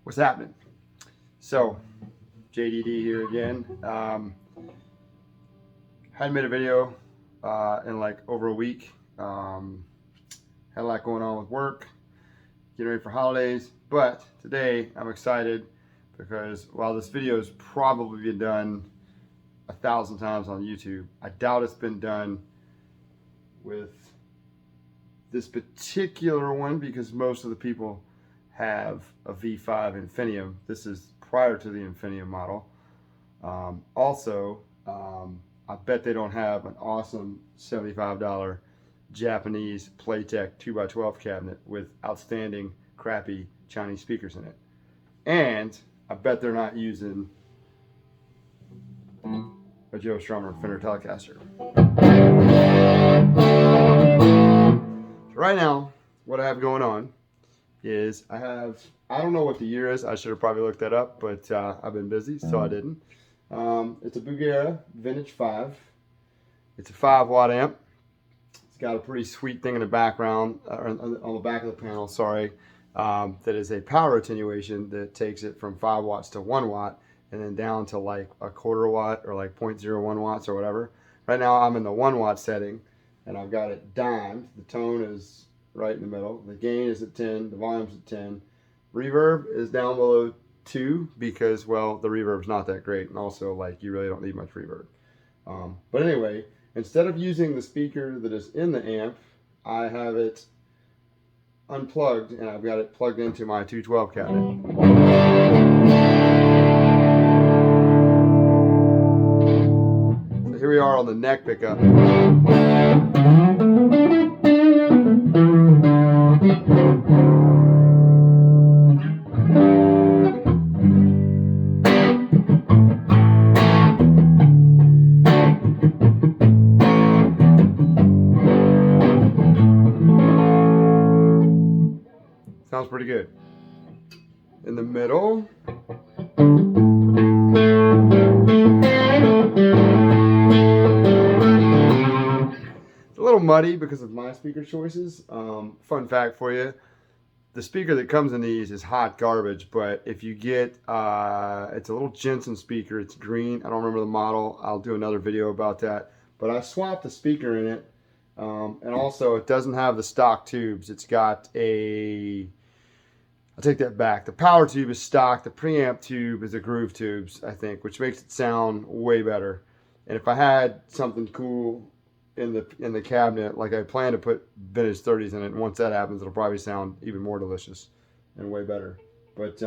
What's happening? So, JDD here again. Hadn't made a video in like over a week. Had a lot going on with work, getting ready for holidays. But today I'm excited because while this video has probably been done 1,000 times on YouTube, I doubt it's been done with this particular one because most of the people have a V5 Infinium. This is prior to the Infinium model. I bet they don't have an awesome $75 Japanese Playtech 2x12 cabinet with outstanding crappy Chinese speakers in it. And I bet they're not using a Joe Strummer Fender Telecaster. So right now, what I have going on is I don't know what the year is. I should have probably looked that up, but I've been busy, so I didn't. It's a Bugera V5. It's a 5-watt amp. It's got a pretty sweet thing in the background, on the back of the panel, sorry, that is a power attenuation that takes it from 5 watts to 1 watt and then down to like a 1/4 watt or like 0.01 watts or whatever. Right now I'm in the 1 watt setting and I've got it dimed. The tone is right in the middle. The gain is at 10, the volume's at 10. Reverb is down below 2 because, well, the reverb's not that great, and also like you really don't need much reverb. But anyway, instead of using the speaker that is in the amp, I have it unplugged and I've got it plugged into my 212 cabinet. So here we are on the neck pickup. Sounds pretty good. In the middle, it's a little muddy because of my speaker choices. Fun fact for you, the speaker that comes in these is hot garbage, but if you get, it's a little Jensen speaker, it's green, I don't remember the model, I'll do another video about that, but I swapped the speaker in it, and also it doesn't have the stock tubes. It's got I'll take that back. The power tube is stock. The preamp tube is a groove tubes, I think, which makes it sound way better. And if I had something cool in the cabinet, like I plan to put vintage 30s in it, and once that happens, it'll probably sound even more delicious and way better. But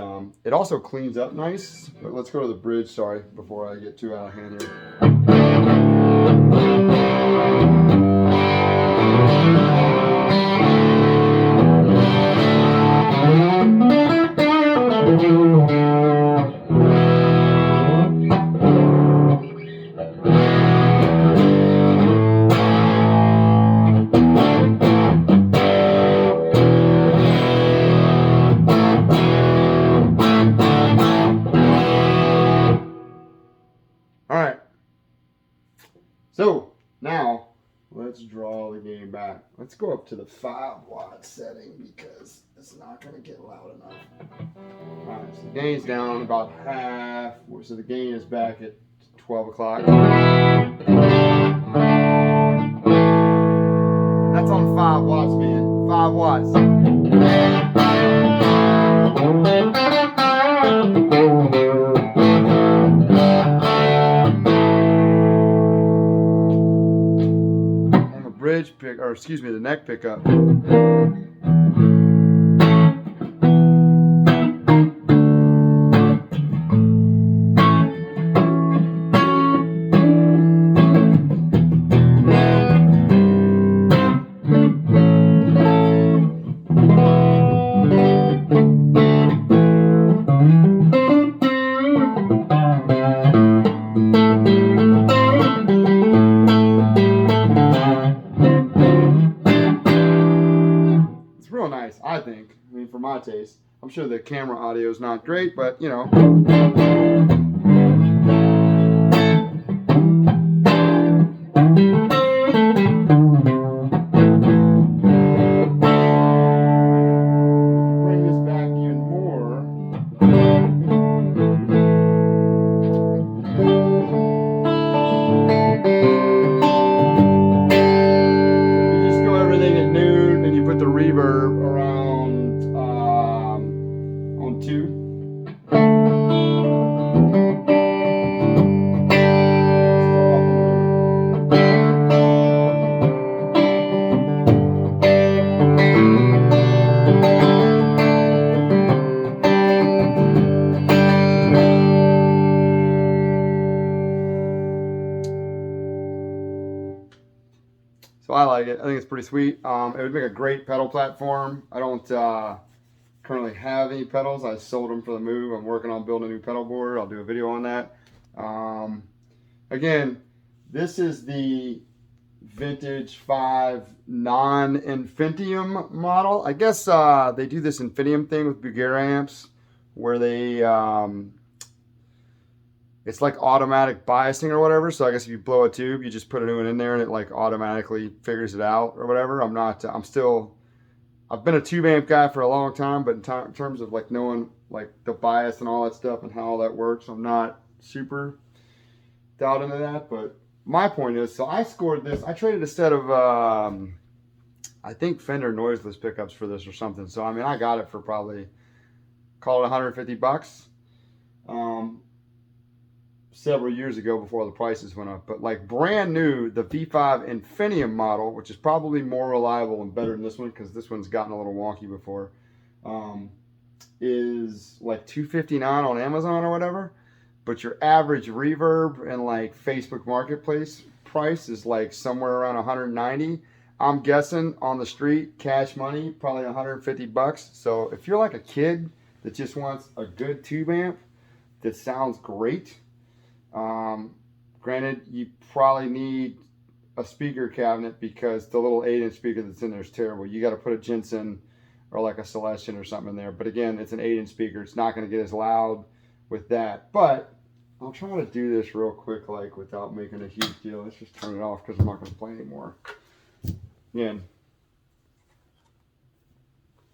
it also cleans up nice. But let's go to the bridge, sorry, before I get too out of hand here. Alright, so now let's draw the gain back. Let's go up to the 5 watt setting because it's not going to get loud enough. Alright, so the gain's down about half, so the gain is back at 12 o'clock. That's on 5 watts, man. 5 watts. Bridge pick, or excuse me, the neck pickup. Nice, I think. I mean, for my taste. I'm sure the camera audio is not great, but you know. Bring this back even more. it. I think it's pretty sweet. It would make a great pedal platform. I don't currently have any pedals. I sold them for the move. I'm working on building a new pedal board. I'll do a video on that. Again, this is the Vintage 5 non-Infinitium model. I guess they do this Infinitium thing with Bugera amps where they it's like automatic biasing or whatever. So I guess if you blow a tube, you just put a new one in there and it like automatically figures it out or whatever. I've been a tube amp guy for a long time, but in terms of like knowing like the bias and all that stuff and how all that works, I'm not super dialed into that. But my point is, so I scored this. I traded a set of I think Fender noiseless pickups for this or something. So I mean, I got it for probably, call it $150 several years ago before the prices went up. But like brand new, the V5 Infinitium model, which is probably more reliable and better than this one because this one's gotten a little wonky before, is like $259 on Amazon or whatever. But your average reverb and like Facebook Marketplace price is like somewhere around 190. I'm guessing on the street, cash money, probably $150. So if you're like a kid that just wants a good tube amp that sounds great, granted, you probably need a speaker cabinet because the little 8-inch speaker that's in there is terrible. You got to put a Jensen or like a Celestion or something in there. But again, it's an 8-inch speaker. It's not going to get as loud with that. But I'll try to do this real quick, like without making a huge deal. Let's just turn it off because I'm not going to play anymore. Again,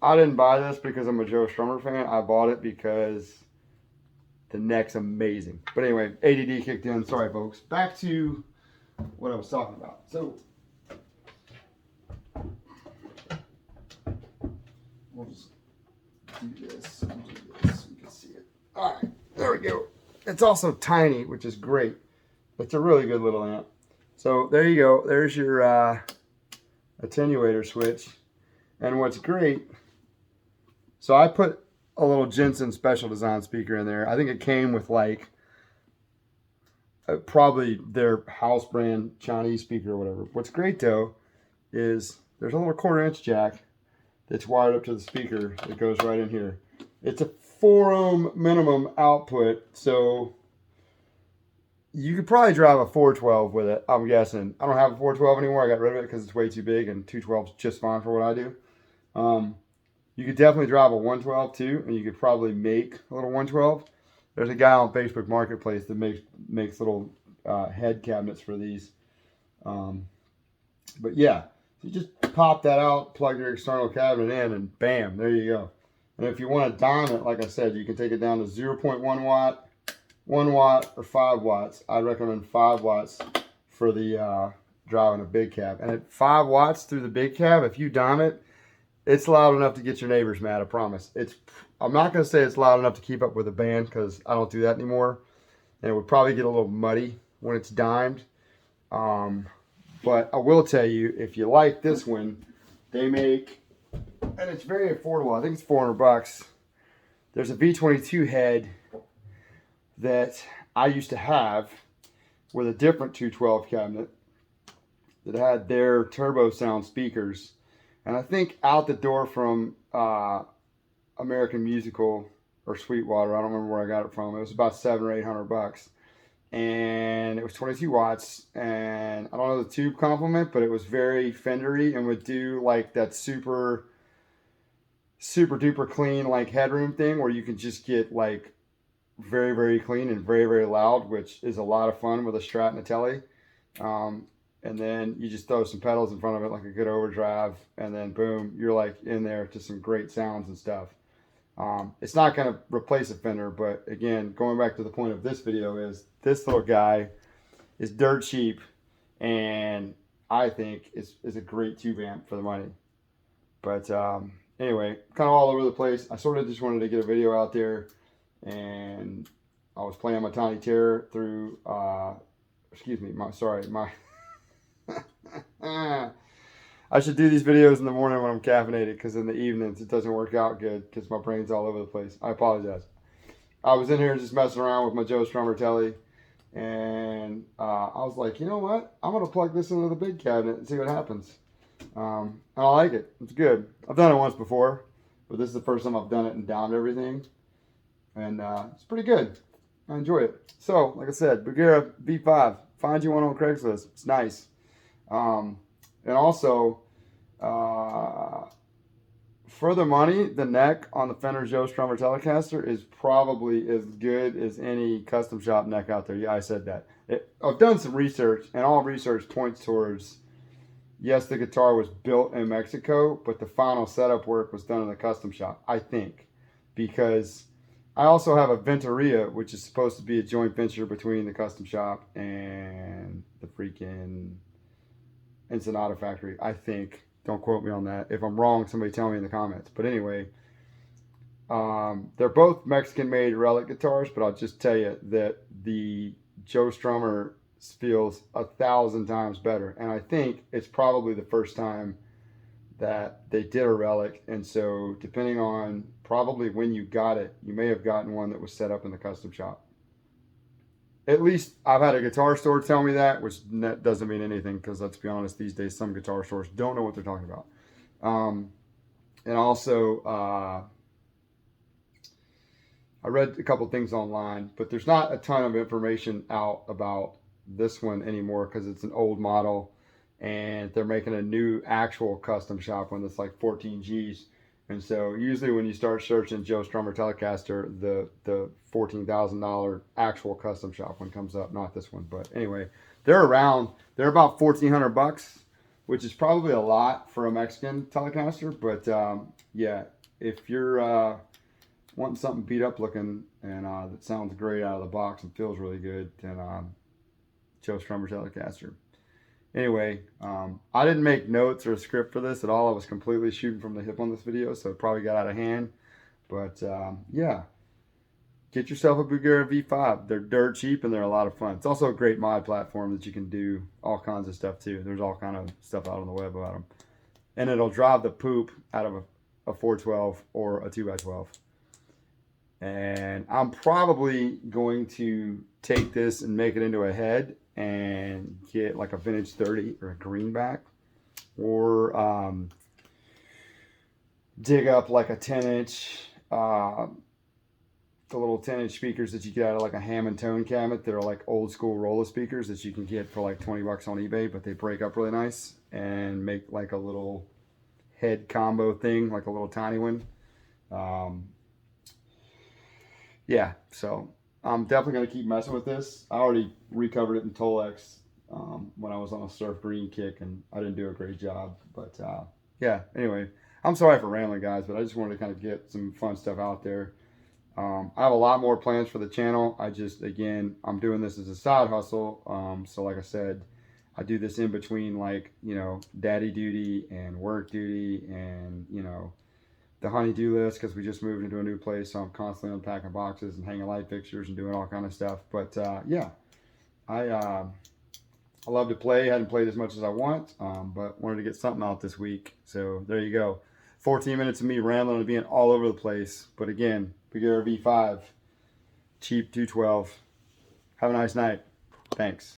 I didn't buy this because I'm a Joe Strummer fan. I bought it because the neck's amazing. But anyway, ADD kicked in. Sorry, folks. Back to what I was talking about. So, we'll just do this so you can see it. All right, there we go. It's also tiny, which is great. It's a really good little amp. So there you go. There's your attenuator switch. And what's great, so I put a little Jensen special design speaker in there. I think it came with like probably their house brand Chinese speaker or whatever. What's great though is there's a little 1/4-inch jack that's wired up to the speaker that goes right in here. It's a 4 ohm minimum output, so you could probably drive a 412 with it, I'm guessing. I don't have a 412 anymore. I got rid of it because it's way too big, and 212 is just fine for what I do. You could definitely drive a 112 too, and you could probably make a little 112. There's a guy on Facebook Marketplace that makes little head cabinets for these. But yeah, you just pop that out, plug your external cabinet in, and bam, there you go. And if you want to dime it, like I said, you can take it down to 0.1 watt, 1 watt, or 5 watts. I recommend 5 watts for the driving a big cab. And at 5 watts through the big cab, if you dime it, it's loud enough to get your neighbors mad, I promise. I'm not going to say it's loud enough to keep up with a band because I don't do that anymore. And it would probably get a little muddy when it's dimed. But I will tell you, if you like this one, they make, and it's very affordable. I think it's $400. There's a V22 head that I used to have with a different 212 cabinet that had their turbo sound speakers. And I think out the door from American Musical or Sweetwater, I don't remember where I got it from. It was about $700 or $800, and it was 22 watts. And I don't know the tube complement, but it was very Fendery and would do like that super duper clean like headroom thing where you can just get like very, very clean and very, very loud, which is a lot of fun with a Strat and a Tele. And then you just throw some pedals in front of it like a good overdrive, and then boom, you're like in there to some great sounds and stuff. It's not going to replace a Fender, but again, going back to the point of this video is this little guy is dirt cheap, and I think is a great tube amp for the money. But anyway, kind of all over the place. I sort of just wanted to get a video out there, and I was playing my Tiny Terror through, my I should do these videos in the morning when I'm caffeinated, because in the evenings it doesn't work out good because my brain's all over the place. I apologize. I was in here just messing around with my Joe Strummer Tele, and I was like, you know what? I'm going to plug this into the big cabinet and see what happens. And I like it. It's good. I've done it once before, but this is the first time I've done it and downed everything. And it's pretty good. I enjoy it. So, like I said, Bugera V5. Find you one on Craigslist. It's nice. And also, for the money, the neck on the Fender Joe Strummer Telecaster is probably as good as any custom shop neck out there. Yeah, I said that. I've done some research, and all research points towards, yes, the guitar was built in Mexico, but the final setup work was done in the custom shop, I think. Because I also have a Venturia, which is supposed to be a joint venture between the custom shop and the freaking Ensenada factory, I think. Don't quote me on that. If I'm wrong, somebody tell me in the comments. But anyway, they're both Mexican-made relic guitars, but I'll just tell you that the Joe Strummer feels 1,000 times better. And I think it's probably the first time that they did a relic. And so depending on probably when you got it, you may have gotten one that was set up in the custom shop. At least I've had a guitar store tell me that, which doesn't mean anything because let's be honest, these days some guitar stores don't know what they're talking about. And also, I read a couple things online, but there's not a ton of information out about this one anymore because it's an old model and they're making a new actual custom shop one that's like 14 G's. And so usually when you start searching Joe Strummer Telecaster, the $14,000 actual custom shop one comes up, not this one. But anyway, they're about $1,400, which is probably a lot for a Mexican Telecaster. But yeah, if you're wanting something beat up looking and that sounds great out of the box and feels really good, then Joe Strummer Telecaster. Anyway, I didn't make notes or a script for this at all. I was completely shooting from the hip on this video, so it probably got out of hand. But yeah, get yourself a Bugera V5. They're dirt cheap and they're a lot of fun. It's also a great mod platform that you can do all kinds of stuff too. There's all kind of stuff out on the web about them. And it'll drive the poop out of a 412 or a 2x12. And I'm probably going to take this and make it into a head and get like a vintage 30 or a greenback, or dig up like a 10-inch, the little 10-inch speakers that you get out of like a Hammond tone cabinet. They're like old school Rolla speakers that you can get for like 20 bucks on eBay, but they break up really nice, and make like a little head combo thing, like a little tiny one. Yeah, so I'm definitely going to keep messing with this. I already recovered it in Tolex when I was on a surf green kick, and I didn't do a great job. But yeah, anyway, I'm sorry for rambling, guys, but I just wanted to kind of get some fun stuff out there. I have a lot more plans for the channel. Again, I'm doing this as a side hustle. So like I said, I do this in between, like, you know, daddy duty and work duty and, you know, the honey-do list, because we just moved into a new place, so I'm constantly unpacking boxes and hanging light fixtures and doing all kind of stuff. But yeah, I love to play. I hadn't played as much as I want, but wanted to get something out this week. So there you go. 14 minutes of me rambling and being all over the place. But again, Bugera V5, cheap 212. Have a nice night. Thanks.